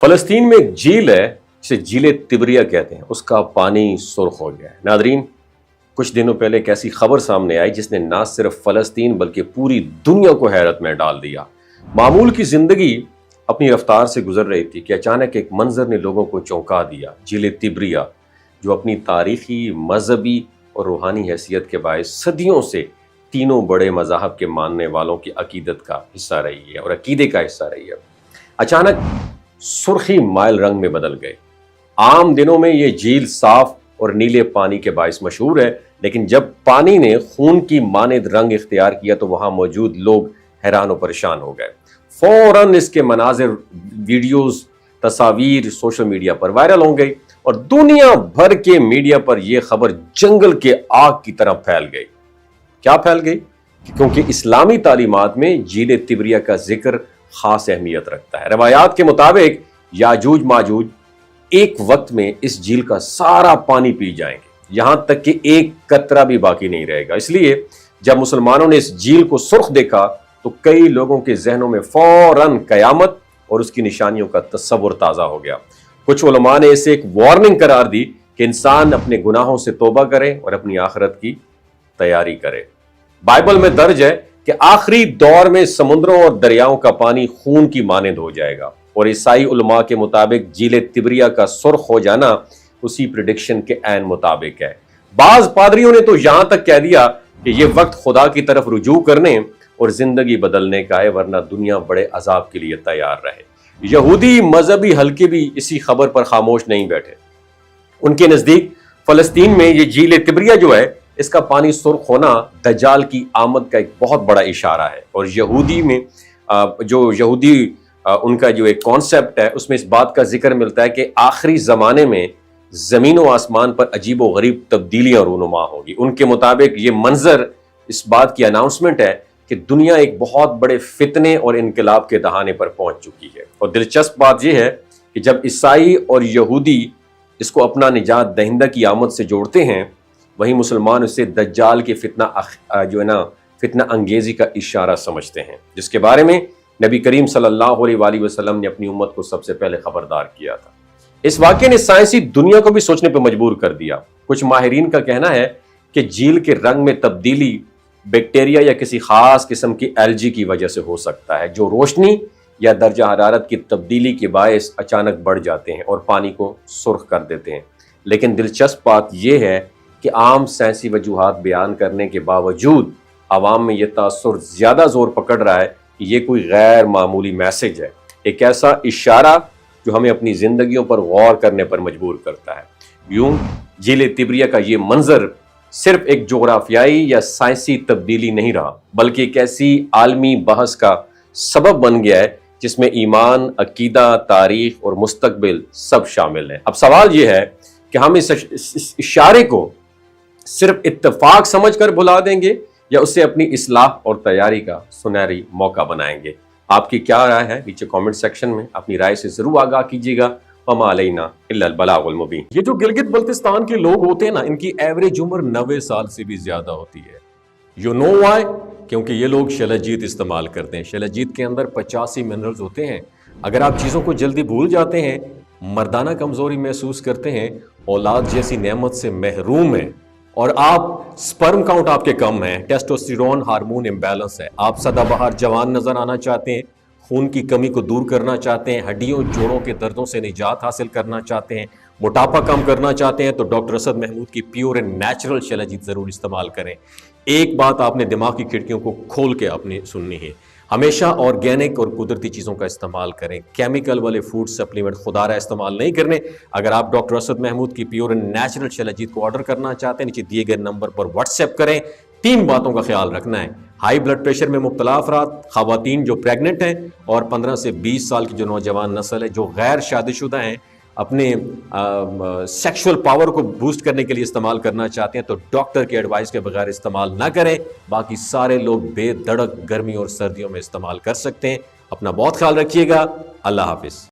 فلسطین میں ایک جھیل ہے جسے جھیل تبریہ کہتے ہیں، اس کا پانی سرخ ہو گیا ہے۔ ناظرین، کچھ دنوں پہلے ایک ایسی خبر سامنے آئی جس نے نہ صرف فلسطین بلکہ پوری دنیا کو حیرت میں ڈال دیا۔ معمول کی زندگی اپنی رفتار سے گزر رہی تھی کہ اچانک ایک منظر نے لوگوں کو چونکا دیا۔ جھیل تبریہ جو اپنی تاریخی، مذہبی اور روحانی حیثیت کے باعث صدیوں سے تینوں بڑے مذاہب کے ماننے والوں کی عقیدت کا حصہ رہی ہے اور عقیدے کا حصہ رہی ہے، اچانک سرخی مائل رنگ میں بدل گئے۔ عام دنوں میں یہ جھیل صاف اور نیلے پانی کے باعث مشہور ہے، لیکن جب پانی نے خون کی مانند رنگ اختیار کیا تو وہاں موجود لوگ حیران و پریشان ہو گئے۔ فوراً اس کے مناظر، ویڈیوز، تصاویر سوشل میڈیا پر وائرل ہو گئی اور دنیا بھر کے میڈیا پر یہ خبر جنگل کے آگ کی طرح پھیل گئی۔ کیا پھیل گئی؟ کیونکہ اسلامی تعلیمات میں جھیل تبریہ کا ذکر خاص اہمیت رکھتا ہے۔ روایات کے مطابق یاجوج ماجوج ایک وقت میں اس جھیل کا سارا پانی پی جائیں گے، یہاں تک کہ ایک قطرہ بھی باقی نہیں رہے گا۔ اس لیے جب مسلمانوں نے اس جھیل کو سرخ دیکھا تو کئی لوگوں کے ذہنوں میں فوراً قیامت اور اس کی نشانیوں کا تصور تازہ ہو گیا۔ کچھ علماء نے اسے ایک وارننگ قرار دی کہ انسان اپنے گناہوں سے توبہ کرے اور اپنی آخرت کی تیاری کرے۔ بائبل میں درج ہے کہ آخری دور میں سمندروں اور دریاؤں کا پانی خون کی مانند ہو جائے گا، اور عیسائی علماء کے مطابق جھیل تبریہ کا سرخ ہو جانا اسی پریڈکشن کے عین مطابق ہے۔ بعض پادریوں نے تو یہاں تک کہہ دیا کہ یہ وقت خدا کی طرف رجوع کرنے اور زندگی بدلنے کا ہے، ورنہ دنیا بڑے عذاب کے لیے تیار رہے۔ یہودی مذہبی حلقے بھی اسی خبر پر خاموش نہیں بیٹھے۔ ان کے نزدیک فلسطین میں یہ جھیل تبریہ جو ہے، اس کا پانی سرخ ہونا دجال کی آمد کا ایک بہت بڑا اشارہ ہے، اور یہودی میں ان کا جو ایک کانسیپٹ ہے اس میں اس بات کا ذکر ملتا ہے کہ آخری زمانے میں زمین و آسمان پر عجیب و غریب تبدیلیاں رونما ہوگی۔ ان کے مطابق یہ منظر اس بات کی اناؤنسمنٹ ہے کہ دنیا ایک بہت بڑے فتنے اور انقلاب کے دہانے پر پہنچ چکی ہے۔ اور دلچسپ بات یہ ہے کہ جب عیسائی اور یہودی اس کو اپنا نجات دہندہ کی آمد سے جوڑتے ہیں، وہیں مسلمان اسے دجال کے فتنہ انگیزی کا اشارہ سمجھتے ہیں، جس کے بارے میں نبی کریم صلی اللہ علیہ وآلہ وسلم نے اپنی امت کو سب سے پہلے خبردار کیا تھا۔ اس واقعے نے سائنسی دنیا کو بھی سوچنے پر مجبور کر دیا۔ کچھ ماہرین کا کہنا ہے کہ جھیل کے رنگ میں تبدیلی بیکٹیریا یا کسی خاص قسم کی الجی کی وجہ سے ہو سکتا ہے، جو روشنی یا درجہ حرارت کی تبدیلی کے باعث اچانک بڑھ جاتے ہیں اور پانی کو سرخ کر دیتے ہیں۔ لیکن دلچسپ بات یہ ہے کہ عام سائنسی وجوہات بیان کرنے کے باوجود عوام میں یہ تاثر زیادہ زور پکڑ رہا ہے کہ یہ کوئی غیر معمولی میسج ہے، ایک ایسا اشارہ جو ہمیں اپنی زندگیوں پر غور کرنے پر مجبور کرتا ہے۔ یوں جھیل تبریہ کا یہ منظر صرف ایک جغرافیائی یا سائنسی تبدیلی نہیں رہا، بلکہ ایک ایسی عالمی بحث کا سبب بن گیا ہے جس میں ایمان، عقیدہ، تاریخ اور مستقبل سب شامل ہیں۔ اب سوال یہ ہے کہ ہم اس اشارے کو صرف اتفاق سمجھ کر بھلا دیں گے یا اسے اپنی اصلاح اور تیاری کا سنہری موقع بنائیں گے؟ آپ کی کیا رائے ہے؟ نیچے کامنٹ سیکشن میں اپنی رائے سے ضرور آگاہ کیجیے گا۔ وما علینا الا البلاغ المبین۔ یہ جو گلگت بلتستان کے لوگ ہوتے ہیں نا، ان کی ایوریج عمر 90 سال سے بھی زیادہ ہوتی ہے۔ You know why? کیونکہ یہ لوگ شلجیت استعمال کرتے ہیں۔ شلجیت کے اندر 85 منرلز ہوتے ہیں۔ اگر آپ چیزوں کو جلدی بھول جاتے ہیں، مردانہ کمزوری محسوس کرتے ہیں، اولاد جیسی نعمت سے محروم ہیں، اور آپ سپرم کاؤنٹ آپ کے کم ہیں، ٹیسٹوسٹیرون ہارمون امبیلنس ہے، آپ سدا بہار جوان نظر آنا چاہتے ہیں، خون کی کمی کو دور کرنا چاہتے ہیں، ہڈیوں جوڑوں کے دردوں سے نجات حاصل کرنا چاہتے ہیں، موٹاپا کم کرنا چاہتے ہیں، تو ڈاکٹر اسد محمود کی پیور اینڈ نیچرل شلجیت ضرور استعمال کریں۔ ایک بات آپ نے دماغ کی کھڑکیوں کو کھول کے اپنی سننی ہے، ہمیشہ آرگینک اور قدرتی چیزوں کا استعمال کریں، کیمیکل والے فوڈ سپلیمنٹ خدا رہا استعمال نہیں کرنے۔ اگر آپ ڈاکٹر اسد محمود کی پیور اینڈ نیچرل شلجیت کو آرڈر کرنا چاہتے ہیں، نیچے دیے گئے نمبر پر واٹس ایپ کریں۔ 3 باتوں کا خیال رکھنا ہے: ہائی بلڈ پریشر میں مبتلا افراد، خواتین جو پریگننٹ ہیں، اور 15 سے 20 سال کی جو نوجوان نسل ہے جو غیر شادی شدہ ہیں، اپنے سیکشول پاور کو بوسٹ کرنے کے لیے استعمال کرنا چاہتے ہیں تو ڈاکٹر کے ایڈوائس کے بغیر استعمال نہ کریں۔ باقی سارے لوگ بے دھڑک گرمی اور سردیوں میں استعمال کر سکتے ہیں۔ اپنا بہت خیال رکھیے گا۔ اللہ حافظ۔